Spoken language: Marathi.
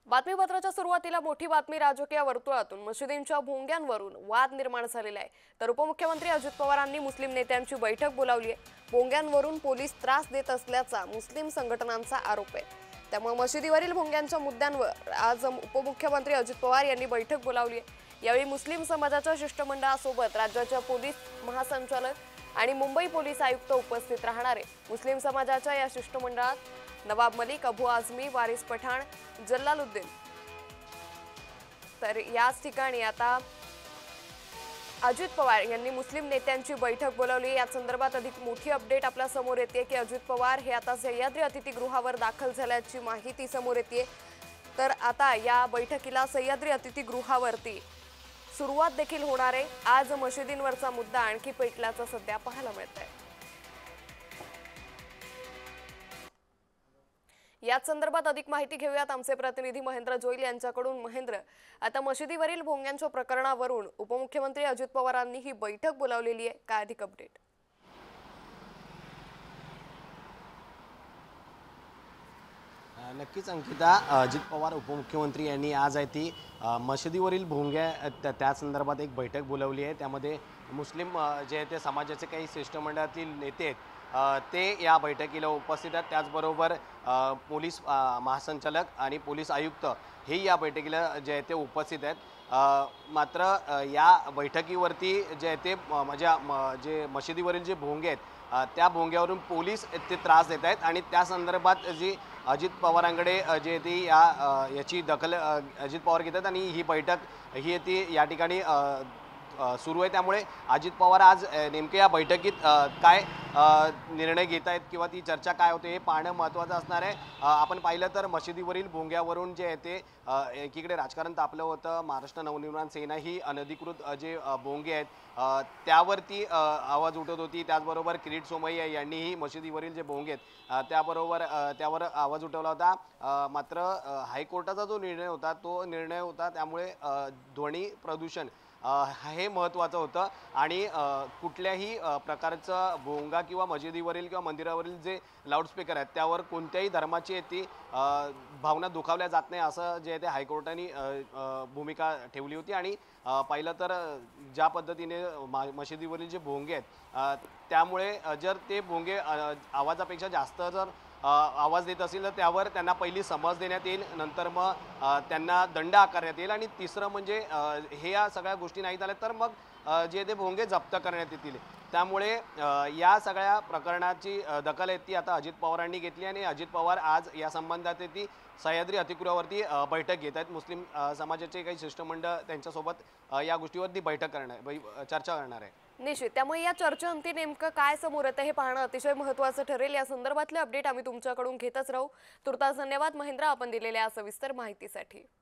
बातमीपत्राच्या सुरुवातीला मोठी बातमी राजकीय वर्तुळातून मशिदींच्या भोंग्यांवरून वाद निर्माण झालेला आहे। तर उपमुख्यमंत्री अजित पवारांनी मुस्लिम नेत्यांची बैठक बोलावली आहे। भोंग्यांवरून पोलीस त्रास देत असल्याचा मुस्लिम संघटनांचा आरोप आहे। त्यामुळे मशिदीवरील भोंग्यांच्या मुद्द्यांवर आज उपमुख्यमंत्री अजित पवार यांनी बैठक बोलावली आहे। यावेळी मुस्लिम समाजाच्या शिष्टमंडळासोबत राज्याच्या पोलीस महासंचालक आणि मुंबई पोलीस आयुक्त उपस्थित राहणार आहे। मुस्लिम समाजाच्या या शिष्टमंडळात नवाब मलिक, अबू आझमी, वारिस पठाण, जलालुद्दीन तर याच ठिकाणी आता अजित पवार यांनी मुस्लिम नेत्यांची बैठक बोलावली। या संदर्भात अधिक मोठी अपडेट आपल्या समोर येते की अजित पवार हे आता सह्याद्री अतिथीगृहावर दाखल झाल्याची माहिती समोर येते। तर आता या बैठकीला सह्याद्री अतिथीगृहावरती सुरुवात देखील होणार आहे। आज मशिदींवरचा मुद्दा आणखी पेटल्याचं सध्या पाहायला मिळतंय। याच संदर्भात अधिक माहिती घेऊयात आमचे प्रतिनिधी महेंद्र जोईल यांच्याकडून। महेंद्र, आता मशिदीवरील भोंग्यांच्या प्रकरणावरून उपमुख्यमंत्री अजित पवारांनी ही बैठक बोलावलेली आहे, काय अधिक अपडेट? नक्कीच अंकिता, अजित पवार उपमुख्यमंत्री यांनी आज आहे ती मशिदीवरील भोंग्या त्या संदर्भात एक बैठक बोलावली आहे। त्यामध्ये मुस्लिम जे ते समाजाचे काही शिष्टमंडळातील नेते आहेत ते या बैठकीला उपस्थित आहेत। त्याचबरोबर पोलीस महासंचालक आणि पोलीस आयुक्त हे या बैठकीला जे आहे ते उपस्थित आहेत। मात्र या बैठकीवरती जे आहे ते जे मशिदीवरील जे भोंगे आहेत त्या भोंग्यावरून पोलीस ते त्रास देत आहेत आणि त्या संदर्भात जी अजित पवारांकडे जे ती याची दखल अजित पवार घेतात आणि ही बैठक ही ती या ठिकाणी सुरू आहे। त्यामुळे अजित पवार आज नेमके या बैठकीत काय निर्णय घेत आहेत किंवा ती चर्चा काय होते हे पाहणं महत्त्वाचं असणार आहे। आपण पाहिलं तर मशिदीवरील भोंग्यावरून जे आहे ते एकीकडे राजकारण तापलं होतं। महाराष्ट्र नवनिर्माण सेना ही अनधिकृत जे भोंगे आहेत त्यावरती आवाज उठत होती। त्याचबरोबर किरीट सोमय्या यांनीही मशिदीवरील जे भोंगे आहेत त्यावर आवाज उठवला होता। मात्र हायकोर्टाचा जो निर्णय होता तो निर्णय होता त्यामुळे ध्वनी प्रदूषण हे महत्त्वाचं होतं आणि कुठल्याही प्रकारचं भोंगा किंवा मशिदीवरील किंवा मंदिरावरील जे लाऊडस्पीकर आहेत त्यावर कोणत्याही धर्माची ती भावना दुखावल्या जात नाही असं जे ते हायकोर्टाने भूमिका ठेवली होती। आणि पाहिलं तर ज्या पद्धतीने मशिदीवरील जे भोंगे आहेत त्यामुळे जर ते भोंगे आवाजापेक्षा जास्त जर आवाज देत असेल तर त्यावर त्यांना पहिली समज देण्यात येईल, नंतर मग त्यांना दंड आकारण्यात येईल आणि तिसरं म्हणजे हे या सगळ्या गोष्टी नाही झाल्या तर मग जे ते भोंगे जप्त करण्यात येतील। त्यामुळे या सगळ्या प्रकरणाची दखल आहे ती आता अजित पवारांनी घेतली आणि अजित पवार आज या संबंधात ती सह्याद्री अतिथीगृहावरती बैठक घेत आहेत। मुस्लिम समाजाचे काही शिष्टमंडळ त्यांच्यासोबत या गोष्टीवरती चर्चा करणार आहे। निश्चित, त्यामुळे या चर्चेअंती नेमकं काय समोर येतं हे पाहणं अतिशय महत्त्वाचं ठरेल। या संदर्भातले अपडेट आम्ही तुमच्याकडून घेतच राहू। तुर्तास धन्यवाद महेंद्र, आपण दिलेल्या सविस्तर माहितीसाठी।